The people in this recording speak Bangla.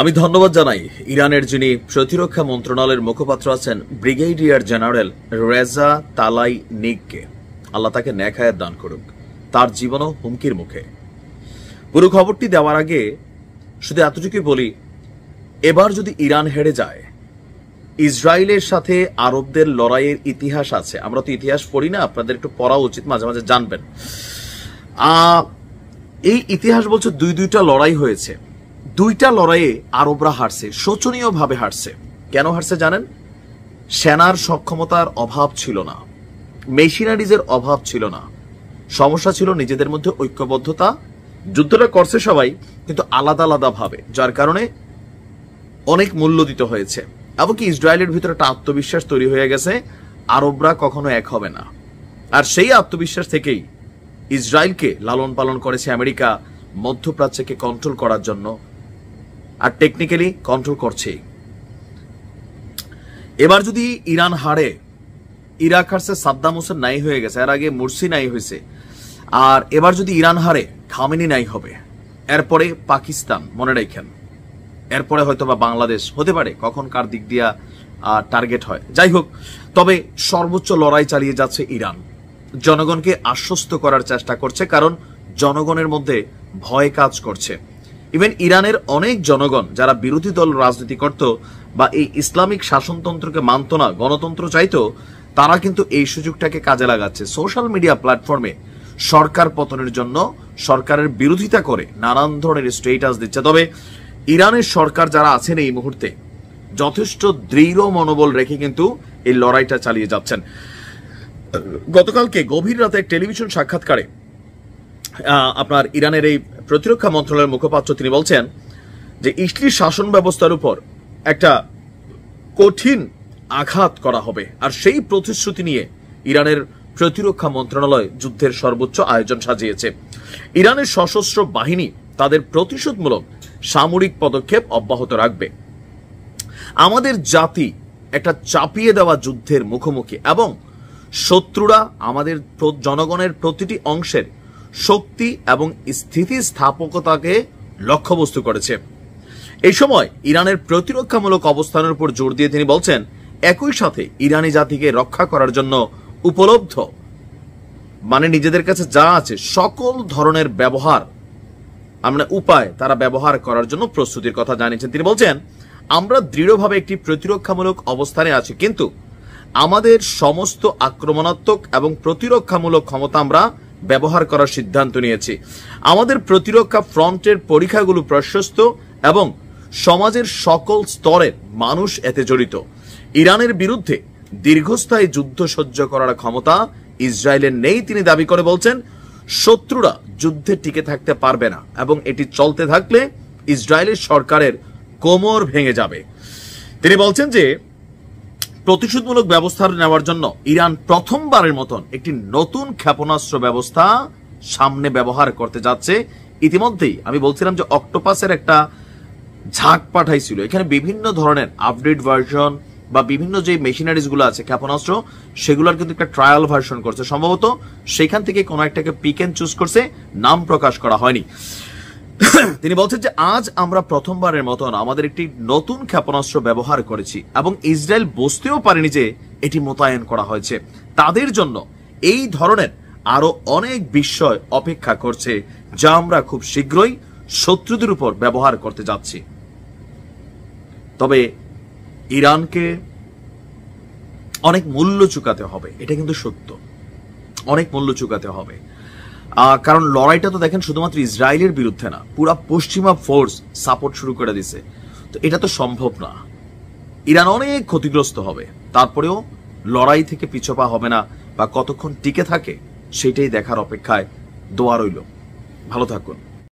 আমি ধন্যবাদ জানাই ইরানের যিনি প্রতিরক্ষা মন্ত্রণালয়ের মুখপাত্র আছেন ব্রিগেডিয়ার জেনারেল রেজা তালাইনিককে। আল্লাহ তাকে নেক হায়াত দান করুক, তার জীবনও হুমকির মুখে। পুরো খবরটি দেওয়ার আগে শুধু এতটুকুই বলি, এবার যদি ইরান হেরে যায়, ইসরায়েলের সাথে আরবদের লড়াইয়ের ইতিহাস আছে। আমরা তো ইতিহাস পড়ি না, আপনাদের একটু পড়া উচিত, মাঝে মাঝে জানবেন। এই ইতিহাস বলছে দুইটা লড়াই হয়েছে, দুইটা লড়াইয়ে আরবরা হারছে, শোচনীয়ভাবে হারছে। কেন হারছে জানেন? সেনার সক্ষমতার অভাব ছিল না, মেশিনারিজের অভাব ছিল না, সমস্যা ছিল নিজেদের মধ্যে ঐক্যবদ্ধতা। যুদ্ধটা করছে সবাই, কিন্তু আলাদা আলাদা ভাবে, যার কারণে অনেক মূল্য দিতে হয়েছে। এমনকি ইসরায়েলের ভিতরে একটা আত্মবিশ্বাস তৈরি হয়ে গেছে, আরবরা কখনো এক হবে না। আর সেই আত্মবিশ্বাস থেকেই ইসরায়েলকে লালন পালন করেছে আমেরিকা, মধ্যপ্রাচ্যকে কন্ট্রোল করার জন্য, আর টেকনিক্যালি কন্ট্রোল করছেই। এবার যদি ইরান হারে, ইরাক হারছে, সাদ্দাম হোসেন নাই হয়ে গেছে, এর আগে মুরসি নাই হয়েছে, আর এবার যদি ইরান হারে, খামেনি নাই হবে, এরপরে পাকিস্তান, মনে রাখেন, এরপরে হয়তো বা বাংলাদেশ হতে পারে, কখন কার দিক দিয়া টার্গেট হয়। যাই হোক, তবে সর্বোচ্চ লড়াই চালিয়ে যাচ্ছে ইরান, জনগণকে আশ্বস্ত করার চেষ্টা করছে, কারণ জনগণের মধ্যে ভয় কাজ করছে। ইভেন ইরানের অনেক জনগণ যারা বিরোধী দল রাজনীতি করত বা এই ইসলামিক শাসনতন্ত্রকে মানত না, গণতন্ত্র চাইতো, তারা কিন্তু এই সুযোগটাকে কাজে লাগাচ্ছে। সোশ্যাল মিডিয়া প্ল্যাটফর্মে সরকার পতনের জন্য সরকারের বিরোধিতা করে নানান ধরনের স্টেটাস দিচ্ছে। তবে ইরানের সরকার যারা আছেন এই মুহূর্তে যথেষ্ট দৃঢ় মনোবল রেখে কিন্তু এই লড়াইটা চালিয়ে যাচ্ছেন। গতকালকে গভীর রাতে এক টেলিভিশন সাক্ষাৎকারে আপনার ইরানের এই প্রতিরক্ষা মন্ত্রণালয়ের মুখপাত্র তিনি বলছেন যে ইসলি শাসন ব্যবস্থার উপর একটা কঠিন আঘাত করা হবে, আর সেই প্রতিশ্রুতি নিয়ে ইরানের প্রতিরক্ষা মন্ত্রণালয় যুদ্ধের সর্বোচ্চ আয়োজন সাজিয়েছে। ইরানের সশস্ত্র বাহিনী তাদের প্রতিশোধমূলক সামরিক পদক্ষেপ অব্যাহত রাখবে। আমাদের জাতি একটা চাপিয়ে দেওয়া যুদ্ধের মুখোমুখি, এবং শত্রুরা আমাদের জনগণের প্রতিটি অংশের শক্তি এবং স্থিতিস্থাপকতাকে লক্ষ্যবস্তু করেছে। এই সময় ইরানের প্রতিরক্ষামূলক অবস্থানের উপর জোর দিয়ে তিনি বলছেন, একই সাথে ইরানি জাতিকে রক্ষা করার জন্য উপলব্ধ, মানে নিজেদের কাছে যা আছে সকল ধরনের ব্যবহার, আমরা উপায় তারা ব্যবহার করার জন্য প্রস্তুতির কথা জানিয়েছেন। তিনি বলছেন, আমরা দৃঢ়ভাবে একটি প্রতিরক্ষামূলক অবস্থানে আছি, কিন্তু আমাদের সমস্ত আক্রমণাত্মক এবং প্রতিরক্ষামূলক ক্ষমতা আমরা ব্যবহার করার সিদ্ধান্ত নিয়েছি। আমাদের প্রতিরক্ষা ফ্রন্টের পরীক্ষাগুলো প্রশস্ত এবং সমাজের সকল স্তরের মানুষ এতে জড়িত। ইরানের বিরুদ্ধে দীর্ঘস্থায়ী যুদ্ধ সহ্য করার ক্ষমতা ইসরায়েলের নেই, তিনি দাবি করে বলছেন, শত্রুরা যুদ্ধে টিকে থাকতে পারবে না, এবং এটি চলতে থাকলে ইসরায়েলের সরকারের কোমর ভেঙে যাবে। তিনি বলছেন যে প্রতিশোধমূলক ব্যবস্থা নেওয়ার জন্য ইরান প্রথমবারের মতন একটি নতুন ক্ষেপণাস্ত্র ব্যবস্থা সামনে ব্যবহার করতে যাচ্ছে। ইতিমধ্যেই আমি বলছিলাম যে অক্টোপাসের একটা ঝাঁক পাঠাইছিল, এখানে বিভিন্ন ধরনের আপডেট ভার্সন বা বিভিন্ন যে মেশিনারিজ গুলো আছে ক্ষেপণাস্ত্র, সেগুলোর কিন্তু একটা ট্রায়াল ভার্সন করছে, সম্ভবত সেখান থেকে কোনো একটাকে পিক এন্ড চুজ করছে, নাম প্রকাশ করা হয়নি। তিনি বলছেন যে আজ আমরা প্রথমবারের মতন আমাদের একটি নতুন ক্ষেপণাস্ত্র ব্যবহার করেছি, এবং ইসরায়েল বুঝতেও পারেনি যে এটি মোতায়েন করা হয়েছে। তাদের জন্য এই ধরনের আরো অনেক বিষয় অপেক্ষা করছে, যা আমরা খুব শীঘ্রই শত্রুদের উপর ব্যবহার করতে যাচ্ছি। তবে ইরানকে অনেক মূল্য চুকাতে হবে, এটা কিন্তু সত্য, অনেক মূল্য চুকাতে হবে। কারণ লড়াইটা তো দেখেন শুধুমাত্র ইসরায়েলের বিরুদ্ধে না, পুরা পশ্চিমা ফোর্স সাপোর্ট শুরু করে দিছে, তো এটা তো সম্ভব না। ইরান অনেক ক্ষতিগ্রস্ত হবে, তারপরেও লড়াই থেকে পিছপা হবে না, বা কতক্ষণ টিকে থাকে সেটাই দেখার অপেক্ষায়। দোয়া রইল, ভালো থাকুন।